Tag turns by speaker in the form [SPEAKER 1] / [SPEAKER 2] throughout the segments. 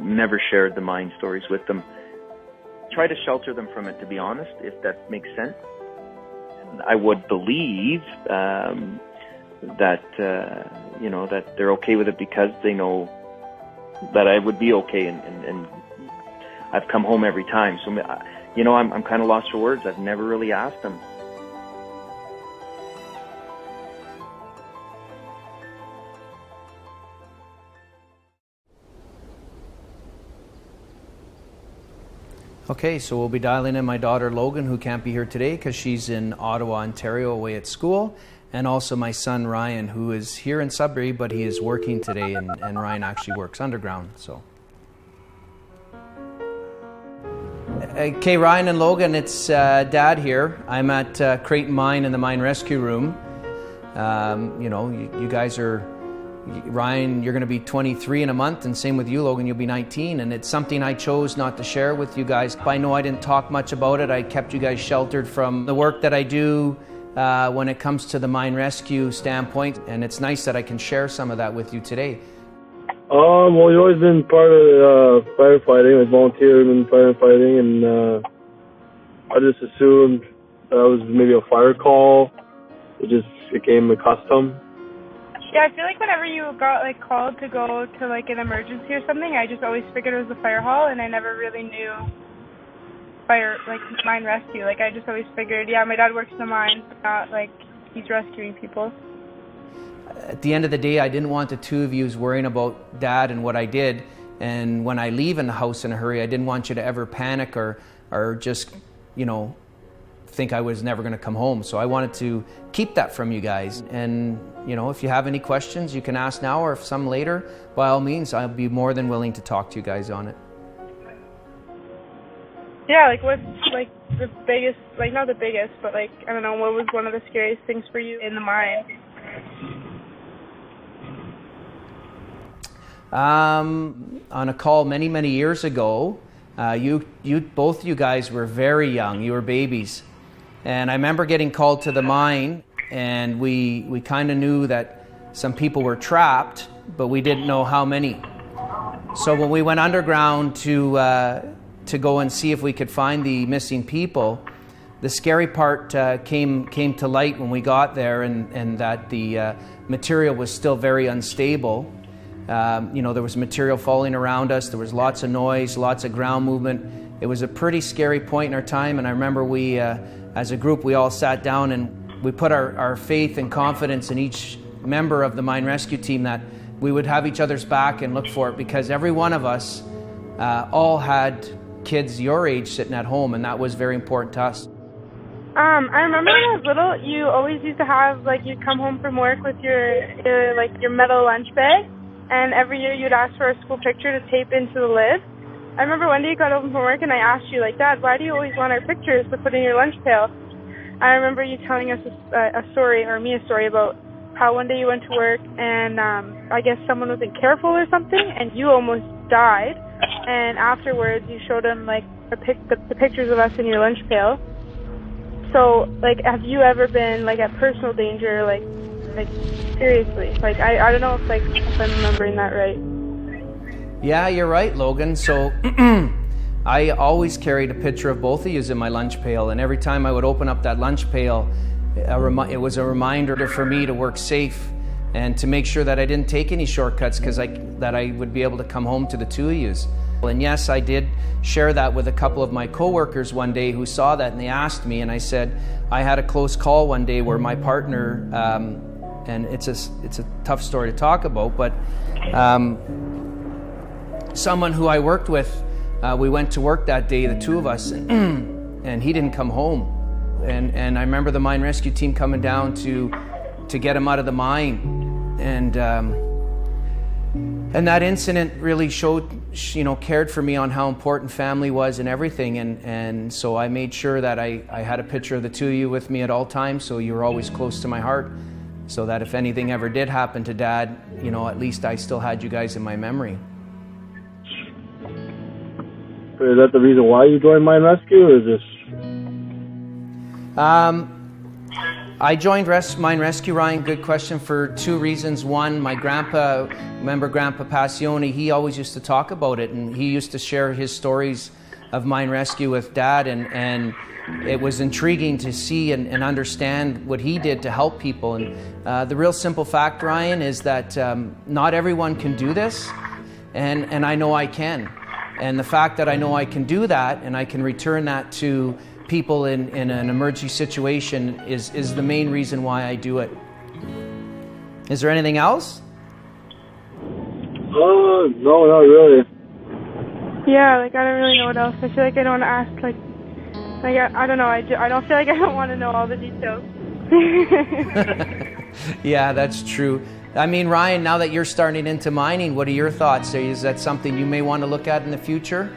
[SPEAKER 1] never shared the mine stories with them. Try to shelter them from it, to be honest, if that makes sense. And I would believe that they're okay with it because they know that I would be okay, and I've come home every time. So, I'm kind of lost for words. I've never really asked them.
[SPEAKER 2] Okay, so we'll be dialing in my daughter Logan, who can't be here today because she's in Ottawa, Ontario, away at school, and also my son Ryan, who is here in Sudbury, but he is working today, and Ryan actually works underground. So, okay, Ryan and Logan, it's Dad here. I'm at Creighton Mine in the mine rescue room. You guys are. Ryan, you're going to be 23 in a month, and same with you, Logan, you'll be 19, and it's something I chose not to share with you guys. I know I didn't talk much about it. I kept you guys sheltered from the work that I do when it comes to the mine rescue standpoint, and it's nice that I can share some of that with you today.
[SPEAKER 3] Well, you've always been part of firefighting, like volunteering in firefighting, and I just assumed that was maybe a fire call. It just became a custom.
[SPEAKER 4] Yeah, I feel like whenever you got called to go to an emergency or something, I just always figured it was a fire hall, and I never really knew mine rescue. I just always figured, yeah, my dad works in the mine, not he's rescuing people.
[SPEAKER 2] At the end of the day, I didn't want the two of you worrying about Dad and what I did, and when I leave in the house in a hurry, I didn't want you to ever panic or just, think I was never going to come home. So I wanted to keep that from you guys. And, if you have any questions, you can ask now, or if some later, by all means, I'll be more than willing to talk to you guys on it.
[SPEAKER 4] Yeah, what's the biggest, not the biggest, but I don't know, what was one of the scariest things for you in the mine?
[SPEAKER 2] On a call many, many years ago, both you guys were very young. You were babies. And I remember getting called to the mine, and we kind of knew that some people were trapped, but we didn't know how many. So when we went underground to go and see if we could find the missing people, the scary part came to light when we got there, and that the material was still very unstable. There was material falling around us. There was lots of noise, lots of ground movement. It was a pretty scary point in our time, and I remember we, as a group, we all sat down and we put our faith and confidence in each member of the mine rescue team that we would have each other's back and look for it, because every one of us all had kids your age sitting at home, and that was very important to us.
[SPEAKER 4] I remember when I was little, you always used to have, you'd come home from work with your metal lunch bag, and every year you'd ask for a school picture to tape into the lid. I remember one day you got home from work and I asked you, Dad, why do you always want our pictures to put in your lunch pail? I remember you telling us a story, or me a story, about how one day you went to work and I guess someone wasn't careful or something, and you almost died. And afterwards you showed them the pictures of us in your lunch pail. So have you ever been at personal danger, seriously? I don't know if I'm remembering that right.
[SPEAKER 2] Yeah, you're right, Logan. So I always carried a picture of both of you in my lunch pail, and every time I would open up that lunch pail, it was a reminder for me to work safe and to make sure that I didn't take any shortcuts, that I would be able to come home to the two of you. And yes, I did share that with a couple of my coworkers one day who saw that, and they asked me, and I said I had a close call one day where my partner, and it's a tough story to talk about, but someone who I worked with, we went to work that day, the two of us, and he didn't come home. And I remember the mine rescue team coming down to get him out of the mine. And that incident really cared for me on how important family was and everything. And so I made sure that I had a picture of the two of you with me at all times, so you were always close to my heart, so that if anything ever did happen to Dad, at least I still had you guys in my memory.
[SPEAKER 3] Is that the reason why you joined mine rescue, or is this?
[SPEAKER 2] I joined Mine Rescue, Ryan, good question, for two reasons. One, my grandpa, remember Grandpa Passione, he always used to talk about it, and he used to share his stories of Mine Rescue with Dad, and it was intriguing to see and understand what he did to help people. And the real simple fact, Ryan, is that not everyone can do this, and I know I can. And the fact that I know I can do that, and I can return that to people in an emergency situation is the main reason why I do it. Is there anything else?
[SPEAKER 3] No, not really.
[SPEAKER 4] Yeah, like I don't really know what else. I feel like I don't want to ask like I don't know. I don't feel like I don't want to know all the details.
[SPEAKER 2] Yeah, that's true. I mean, Ryan, now that you're starting into mining, what are your thoughts? Is that something you may want to look at in the future?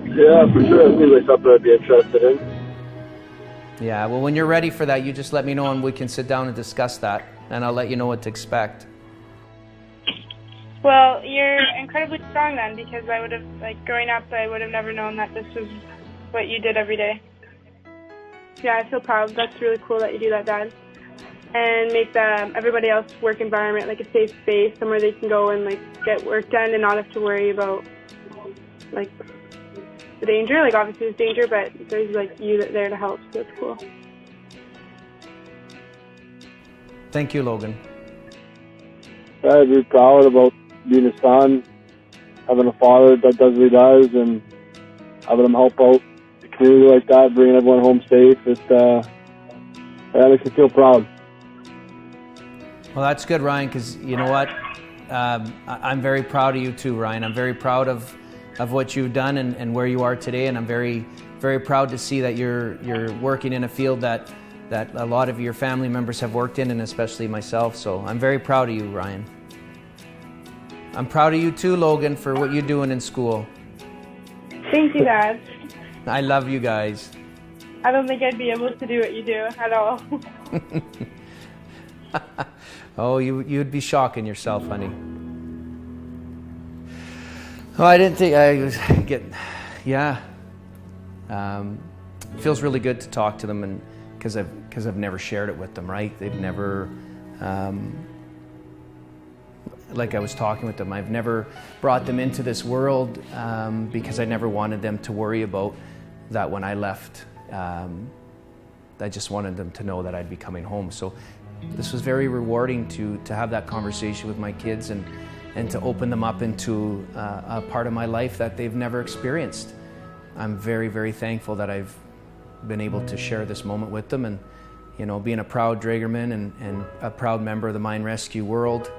[SPEAKER 3] Yeah, for sure. It seems like something I'd be interested in.
[SPEAKER 2] Yeah, well, when you're ready for that, you just let me know and we can sit down and discuss that, and I'll let you know what to expect.
[SPEAKER 4] Well, you're incredibly strong then, because I would have, like, growing up, I would have never known that this was what you did every day. Yeah, I feel proud. That's really cool that you do that, Dad. And make everybody else's work environment like a safe space, somewhere they can go and like get work done and not have to worry about like the danger. Like obviously there's danger, but there's like you there to help. So that's cool.
[SPEAKER 2] Thank you, Logan.
[SPEAKER 3] I'd be proud about being a son, having a father that does what he does, and having him help out the community like that, bringing everyone home safe. That makes me feel proud.
[SPEAKER 2] Well, that's good, Ryan, because you know what? I'm very proud of you too, Ryan. I'm very proud of what you've done and where you are today, and I'm very, very proud to see that you're working in a field that a lot of your family members have worked in, and especially myself. So I'm very proud of you, Ryan. I'm proud of you too, Logan, for what you're doing in school.
[SPEAKER 4] Thank you, Dad.
[SPEAKER 2] I love you guys.
[SPEAKER 4] I don't think I'd be able to do what you do at all.
[SPEAKER 2] Oh, you'd be shocking yourself, honey. Oh, I didn't think I was yeah. It feels really good to talk to them, and because I've never shared it with them, right? They've never, like I was talking with them, I've never brought them into this world because I never wanted them to worry about that when I left. I just wanted them to know that I'd be coming home. So this was very rewarding to have that conversation with my kids and to open them up into a part of my life that they've never experienced. I'm very, very thankful that I've been able to share this moment with them, and you know, being a proud Drägerman and a proud member of the mine rescue world.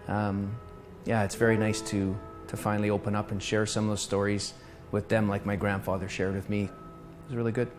[SPEAKER 2] Yeah, it's very nice to finally open up and share some of those stories with them like my grandfather shared with me. It was really good.